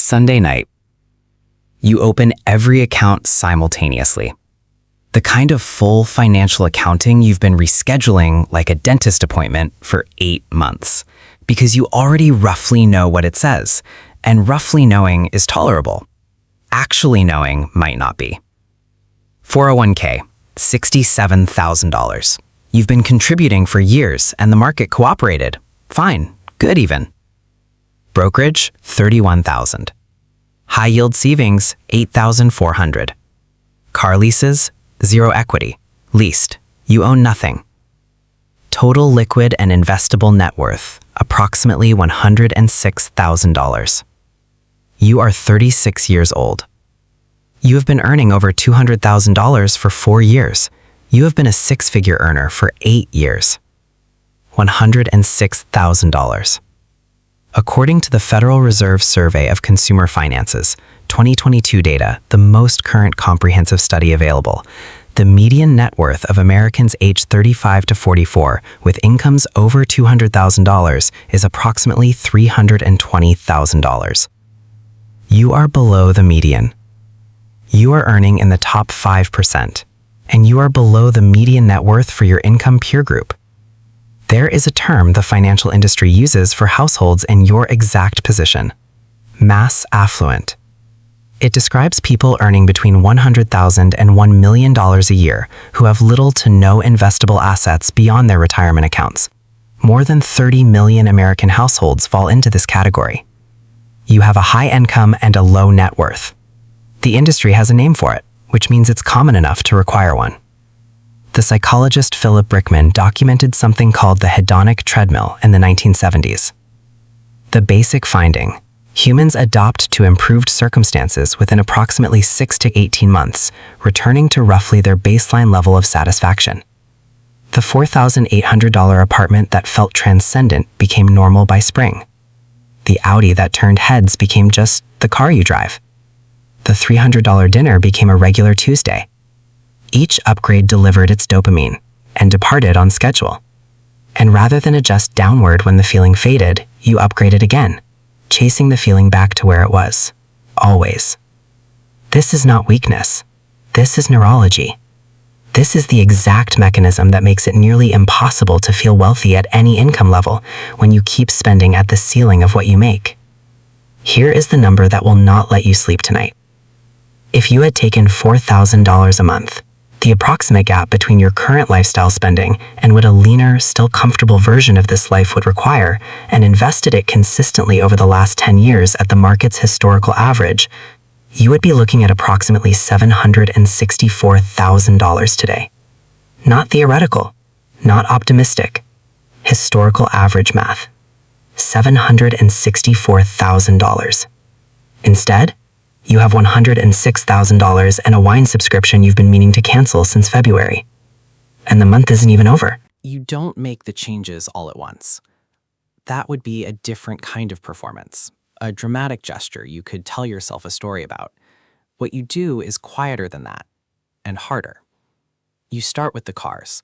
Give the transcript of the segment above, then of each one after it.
Sunday night. You open every account simultaneously. The kind of full financial accounting you've been rescheduling like a dentist appointment for 8 months, because you already roughly know what it says, and roughly knowing is tolerable. Actually knowing might not be. 401k, $67,000. You've been contributing for years and the market cooperated. Fine, good even. Brokerage, $31,000. High yield savings, $8,400. Car leases, 0 equity. Leased, you own nothing. Total liquid and investable net worth, approximately $106,000. You are 36 years old. You have been earning over $200,000 for 4 years. You have been a 6-figure earner for 8 years. $106,000. According to the Federal Reserve Survey of Consumer Finances, 2022 data, the most current comprehensive study available, the median net worth of Americans aged 35 to 44 with incomes over $200,000 is approximately $320,000. You are below the median. You are earning in the top 5%, and you are below the median net worth for your income peer group. There is a term the financial industry uses for households in your exact position: mass affluent. It describes people earning between $100,000 and $1 million a year who have little to no investable assets beyond their retirement accounts. More than 30 million American households fall into this category. You have a high income and a low net worth. The industry has a name for it, which means it's common enough to require one. The psychologist Philip Brickman documented something called the hedonic treadmill in the 1970s. The basic finding: humans adopt to improved circumstances within approximately 6 to 18 months, returning to roughly their baseline level of satisfaction. The $4,800 apartment that felt transcendent became normal by spring. The Audi that turned heads became just the car you drive. The $300 dinner became a regular Tuesday. Each upgrade delivered its dopamine and departed on schedule. And rather than adjust downward when the feeling faded, you upgraded again, chasing the feeling back to where it was, always. This is not weakness. This is neurology. This is the exact mechanism that makes it nearly impossible to feel wealthy at any income level when you keep spending at the ceiling of what you make. Here is the number that will not let you sleep tonight. If you had taken $4,000 a month, the approximate gap between your current lifestyle spending and what a leaner, still comfortable version of this life would require, and invested it consistently over the last 10 years at the market's historical average, you would be looking at approximately $764,000 today. Not theoretical, not optimistic. Historical average math. $764,000. Instead, you have $106,000 and a wine subscription you've been meaning to cancel since February. And the month isn't even over. You don't make the changes all at once. That would be a different kind of performance, a dramatic gesture you could tell yourself a story about. What you do is quieter than that, and harder. You start with the cars.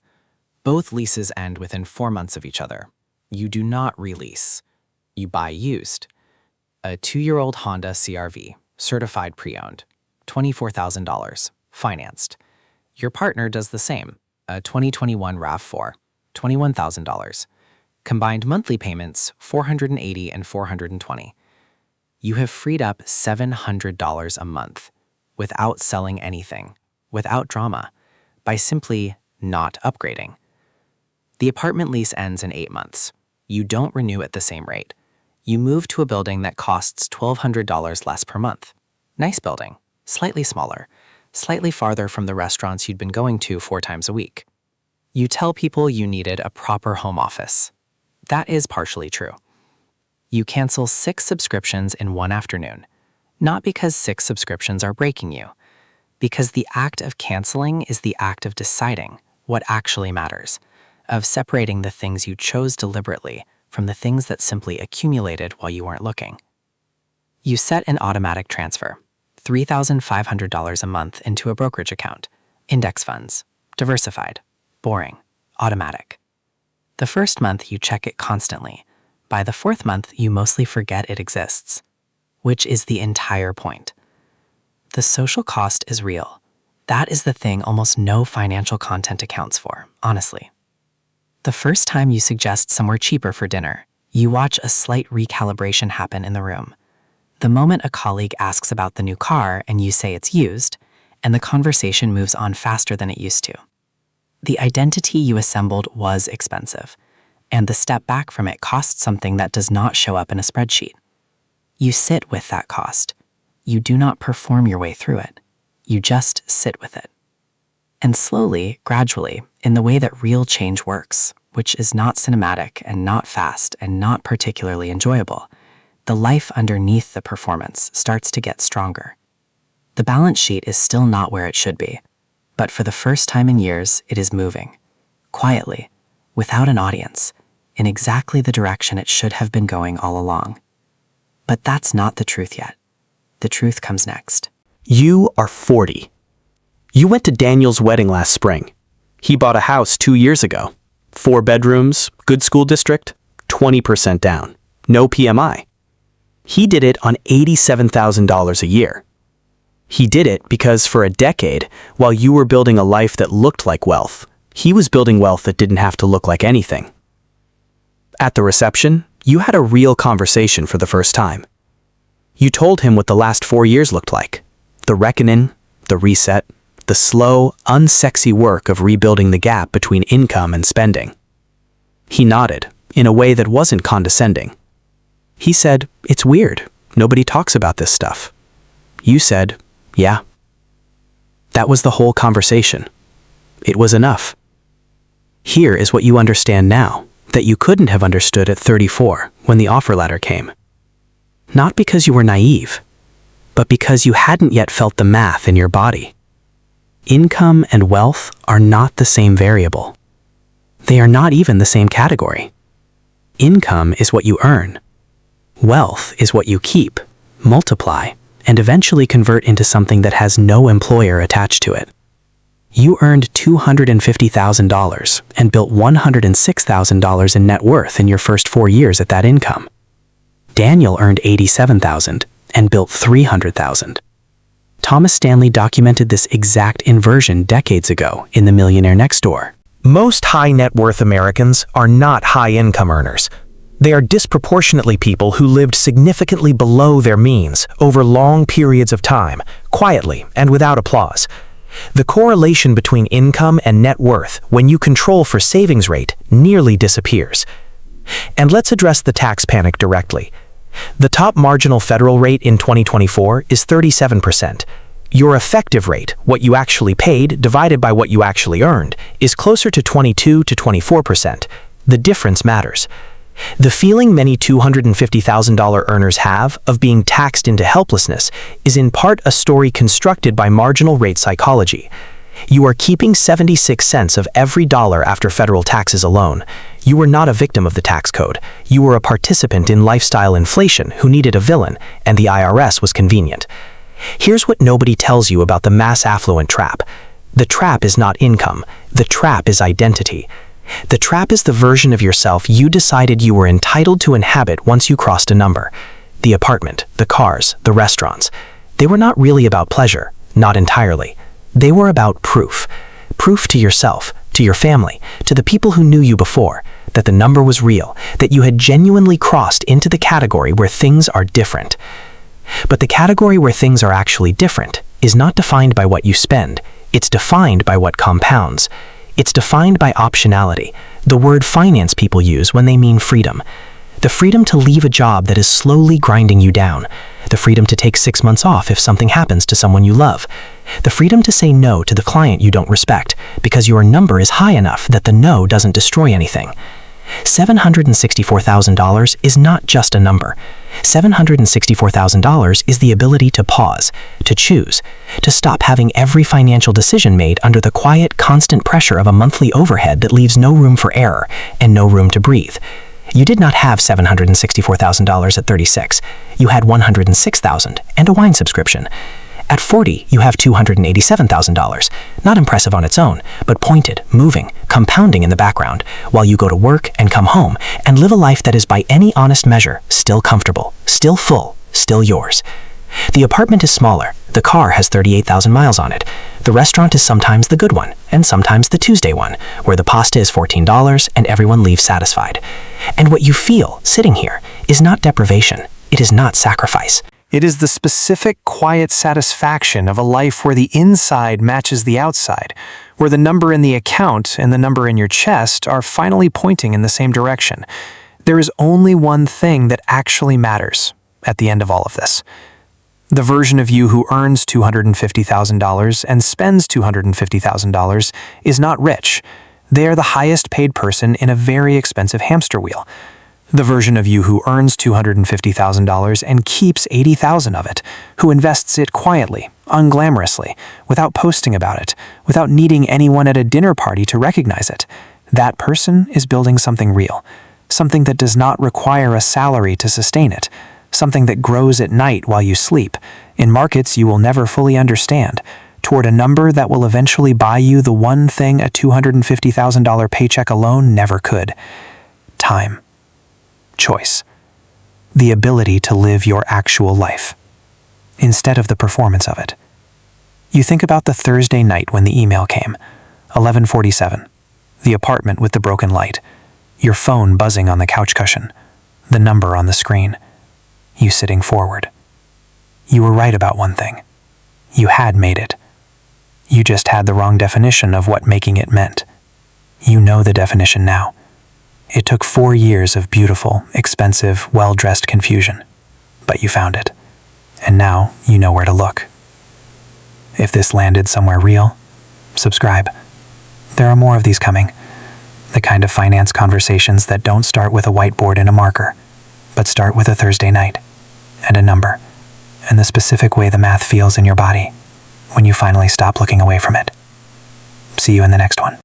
Both leases end within 4 months of each other. You do not release. You buy used. A 2-year-old Honda CR-V. Certified pre-owned, $24,000, financed. Your partner does the same, a 2021 RAV4, $21,000. Combined monthly payments, $480 and $420. You have freed up $700 a month without selling anything, without drama, by simply not upgrading. The apartment lease ends in 8 months. You don't renew at the same rate. You move to a building that costs $1,200 less per month. Nice building, slightly smaller, slightly farther from the restaurants you'd been going to 4 times a week. You tell people you needed a proper home office. That is partially true. You cancel 6 subscriptions in 1 afternoon, not because 6 subscriptions are breaking you, because the act of canceling is the act of deciding what actually matters, of separating the things you chose deliberately from the things that simply accumulated while you weren't looking. You set an automatic transfer, $3,500 a month into a brokerage account, index funds, diversified, boring, automatic. The first month you check it constantly. By the 4th month, you mostly forget it exists. which is the entire point. The social cost is real. That is the thing almost no financial content accounts for, honestly. The first time you suggest somewhere cheaper for dinner, you watch a slight recalibration happen in the room. The moment a colleague asks about the new car and you say it's used, and the conversation moves on faster than it used to. The identity you assembled was expensive, and the step back from it costs something that does not show up in a spreadsheet. You sit with that cost. You do not perform your way through it. You just sit with it. And slowly, gradually, in the way that real change works, which is not cinematic and not fast and not particularly enjoyable, the life underneath the performance starts to get stronger. The balance sheet is still not where it should be, but for the first time in years, it is moving, quietly, without an audience, in exactly the direction it should have been going all along. But that's not the truth yet. The truth comes next. You are 40. You went to Daniel's wedding last spring. He bought a house 2 years ago. 4 bedrooms, good school district, 20% down, no PMI. He did it on $87,000 a year. He did it because for a decade, while you were building a life that looked like wealth, he was building wealth that didn't have to look like anything. At the reception, you had a real conversation for the first time. You told him what the last 4 years looked like. The reckoning, the reset, the slow, unsexy work of rebuilding the gap between income and spending. He nodded, in a way that wasn't condescending. He said, "It's weird. Nobody talks about this stuff." You said, "Yeah." That was the whole conversation. It was enough. Here is what you understand now, that you couldn't have understood at 34 when the offer letter came. Not because you were naive, but because you hadn't yet felt the math in your body. Income and wealth are not the same variable. They are not even the same category. Income is what you earn. Wealth is what you keep, multiply, and eventually convert into something that has no employer attached to it. You earned $250,000 and built $106,000 in net worth in your first 4 years at that income. Daniel earned $87,000 and built $300,000. Thomas Stanley documented this exact inversion decades ago in The Millionaire Next Door. Most high net worth Americans are not high income earners. They are disproportionately people who lived significantly below their means over long periods of time, quietly and without applause. The correlation between income and net worth when you control for savings rate nearly disappears. And let's address the tax panic directly. The top marginal federal rate in 2024 is 37%. Your effective rate, what you actually paid divided by what you actually earned, is closer to 22 to 24%. The difference matters. The feeling many $250,000 earners have of being taxed into helplessness is in part a story constructed by marginal rate psychology. You are keeping 76 cents of every dollar after federal taxes alone. You were not a victim of the tax code. You were a participant in lifestyle inflation who needed a villain, and the IRS was convenient. Here's what nobody tells you about the mass affluent trap. The trap is not income. The trap is identity. The trap is the version of yourself you decided you were entitled to inhabit once you crossed a number. The apartment, the cars, the restaurants. They were not really about pleasure, not entirely. They were about proof. Proof to yourself, to your family, to the people who knew you before, that the number was real, that you had genuinely crossed into the category where things are different. But the category where things are actually different is not defined by what you spend. It's defined by what compounds. It's defined by optionality, the word finance people use when they mean freedom. The freedom to leave a job that is slowly grinding you down. The freedom to take 6 months off if something happens to someone you love. The freedom to say no to the client you don't respect because your number is high enough that the no doesn't destroy anything. $764,000 is not just a number. $764,000 is the ability to pause, to choose, to stop having every financial decision made under the quiet, constant pressure of a monthly overhead that leaves no room for error and no room to breathe. You did not have $764,000 at 36. You had $106,000 and a wine subscription. At 40, you have $287,000. Not impressive on its own, but pointed, moving, compounding in the background, while you go to work and come home and live a life that is by any honest measure still comfortable, still full, still yours. The apartment is smaller, the car has 38,000 miles on it, the restaurant is sometimes the good one, and sometimes the Tuesday one, where the pasta is $14 and everyone leaves satisfied. And what you feel, sitting here, is not deprivation, it is not sacrifice. It is the specific, quiet satisfaction of a life where the inside matches the outside, where the number in the account and the number in your chest are finally pointing in the same direction. There is only one thing that actually matters at the end of all of this. The version of you who earns $250,000 and spends $250,000 is not rich. They are the highest paid person in a very expensive hamster wheel. The version of you who earns $250,000 and keeps $80,000 of it, who invests it quietly, unglamorously, without posting about it, without needing anyone at a dinner party to recognize it. That person is building something real, something that does not require a salary to sustain it, something that grows at night while you sleep, in markets you will never fully understand, toward a number that will eventually buy you the one thing a $250,000 paycheck alone never could: time. Choice. The ability to live your actual life, instead of the performance of it. You think about the Thursday night when the email came, 11:47, the apartment with the broken light, your phone buzzing on the couch cushion, the number on the screen, you sitting forward. You were right about one thing. You had made it. You just had the wrong definition of what making it meant. You know the definition now. It took 4 years of beautiful, expensive, well-dressed confusion, but you found it. And now you know where to look. If this landed somewhere real, subscribe. There are more of these coming. The kind of finance conversations that don't start with a whiteboard and a marker, but start with a Thursday night, and a number, and the specific way the math feels in your body when you finally stop looking away from it. See you in the next one.